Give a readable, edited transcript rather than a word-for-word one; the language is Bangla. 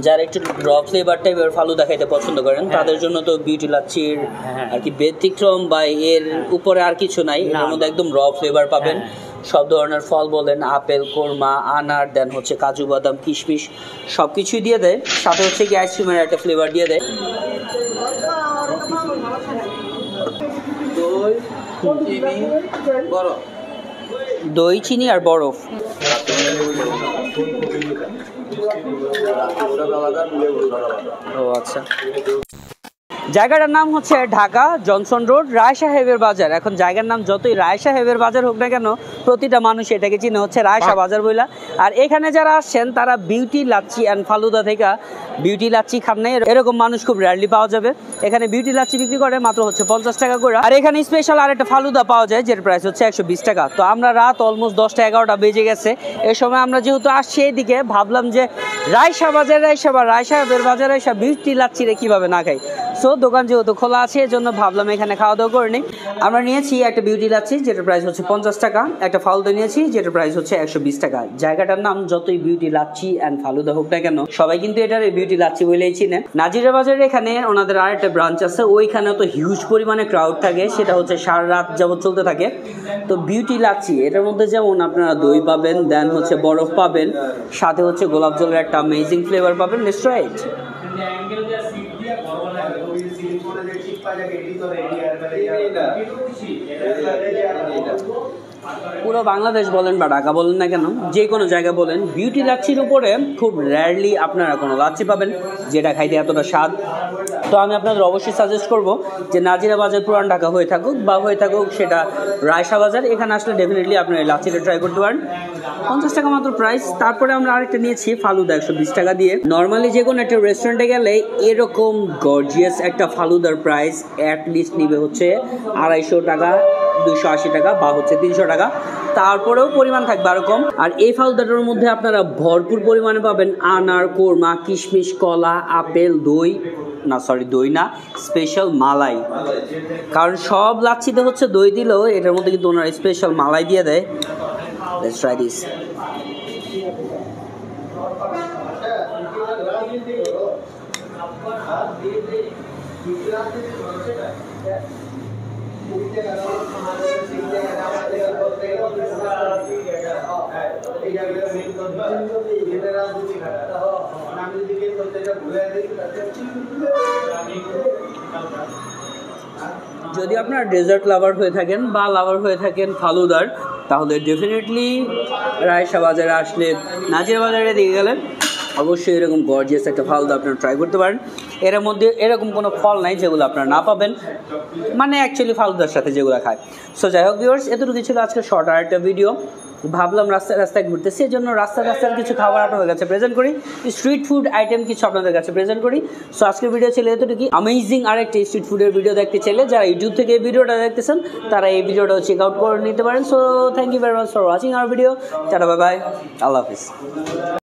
যারা একটু র ফ্লেভার টাইপের ফালুদা খাইতে পছন্দ করেন তাদের জন্য তো বিউটি লাচ্ছির আর কি ব্যতিক্রম বা এর উপরে আর কিছু নাই, এর মধ্যে একদম র ফ্লেভার পাবেন। সব ধরনের ফল বলেন, আপেল, কোরমা, আনার, দেন হচ্ছে কাজু বাদাম, কিশমিশ সব কিছুই দিয়ে দেয়, সাথে হচ্ছে কি আইসক্রিমের একটা ফ্লেভার দিয়ে দেয়। দই, চিনি আর বরফ। ও আচ্ছা, জায়গাটার নাম হচ্ছে ঢাকা জনসন রোড, রায় সাহেবের বাজার। এখন জায়গার নাম যতই রায় সাহেবের বাজার হোক না কেন, প্রতিটা মানুষ এটাকে চিনে হচ্ছে রায়শা বাজার বইলা। আর এখানে যারা আসছেন তারা বিউটি লাচ্ছি অ্যান্ড ফালুদা থেকে বিউটি লাচ্ছি খান নাই, এরকম মানুষ খুব রেয়ারলি পাওয়া যাবে। এখানে বিউটি লাচ্ছি বিক্রি করে মাত্র হচ্ছে 50 টাকা করে, আর এখানে স্পেশাল আরেকটা ফালুদা পাওয়া যায় যেটার প্রাইস হচ্ছে 120 টাকা। তো আমরা রাত অলমোস্ট 10টা 11টা বেজে গেছে, এই সময় আমরা যেহেতু আসছি এইদিকে, ভাবলাম যে রায়শা বাজারে এসে বা রায় সাহেবের বাজারে এসে বিউটি লাচ্ছি রে কীভাবে না খাই। সো দোকান যেহেতু খোলা আছে এজন্য ভাবলাম এখানে খাওয়া দাওয়া করে নিই। আমরা নিয়েছি একটা বিউটি লাচ্ছি যেটার প্রাইস হচ্ছে 50 টাকা, একটা ফালুদা নিয়েছি যেটার প্রাইস হচ্ছে 120 টাকা। জায়গাটার নাম যতই বিউটি লাচ্ছি অ্যান্ড ফালুদা হোক না কেন, সবাই কিন্তু এটার বিউটি লাচ্ছি বলেই চিনে। নাজিরা বাজারে এখানে ওনাদের আরেকটা ব্রাঞ্চ আছে, ওইখানে তো হিউজ পরিমাণে ক্রাউড থাকে, সেটা হচ্ছে সারা রাত যাবত চলতে থাকে। তো বিউটি লাচ্ছি এটার মধ্যে যেমন আপনারা দই পাবেন, দেন হচ্ছে বরফ পাবেন, সাথে হচ্ছে গোলাপ জলের একটা অ্যামেজিং ফ্লেভার পাবেন। Let's try it. পুরো বাংলাদেশ বলেন বা ঢাকা বলেন না কেন, যে কোনো জায়গা বলেন, বিউটি লাচ্ছির উপরে খুব রেয়ারলি আপনারা কোনো লাচ্ছি পাবেন যেটা খাইতে এতটা স্বাদ। তো আমি আপনাদের অবশ্যই সাজেস্ট করব যে নাজিরা বাজার পুরান ঢাকা হয়ে থাকুক বা হয়ে থাকুক সেটা রায়শা বাজার, এখানে আসলে ডেফিনেটলি আপনার এই লাচ্ছিটা ট্রাই করতে পারেন। 50 টাকা মাত্র প্রাইস। তারপরে আমরা আরেকটা নিয়েছি ফালুদা 120 টাকা দিয়ে। নর্মালি যে কোনো একটা রেস্টুরেন্টে গেলে এরকম গর্জিয়াস একটা ফালুদার প্রাইস অ্যাটলিস্ট নিবে হচ্ছে 250 টাকা, 280 টাকা বা হচ্ছে 300 টাকা, তারপরেও পরিমাণ থাকবে এরকম। আর এই ফালুদাটার মধ্যে আপনারা ভরপুর পরিমাণে পাবেন আনার, কোরমা, কিশমিশ, কলা, আপেল, দই না, সরি দই না, স্পেশাল মালাই। কারণ সব লাচ্ছিতে হচ্ছে দই দিলেও এটার মধ্যে কিন্তু ওনারা স্পেশাল মালাই দিয়ে দেয়। Let's try this. যদি আপনার ডেজার্ট লাভার হয়ে থাকেন বা লাভার হয়ে থাকেন ফালুদার, তাহলে ডেফিনেটলি রায়শা বাজারে আসলে, নাজিরা বাজারে দিয়ে গেলেন অবশ্যই এরকম গর্জিয়াস একটা ফালুদা আপনারা ট্রাই করতে পারেন। এর মধ্যে এরকম কোনো ফল নাই যেগুলো আপনারা না পাবেন, মানে অ্যাকচুয়ালি ফালুদার সাথে যেগুলো খায়। সো যাই হোক ভিউয়ার্স, এতটুকু ছিল আজকে শর্ট আর একটা ভিডিও। ভাবলাম রাস্তায় রাস্তায় ঘুরতেছি, এই জন্য রাস্তার কিছু খাবার আপনাদের কাছে প্রেজেন্ট করি, স্ট্রিট ফুড আইটেম কিছু আপনাদের কাছে প্রেজেন্ট করি। সো আজকের ভিডিও ছিল এতটুকু। অ্যামেজিং আরেকটা স্ট্রিট ফুডের ভিডিও দেখতে চাইলে যারা ইউটিউব থেকে এই ভিডিওটা দেখতেছেন তারা এই ভিডিওটাও চেক আউট করে নিতে পারেন। So thank you very much for watching our video. Tata, bye bye, আল্লাহ হাফিজ।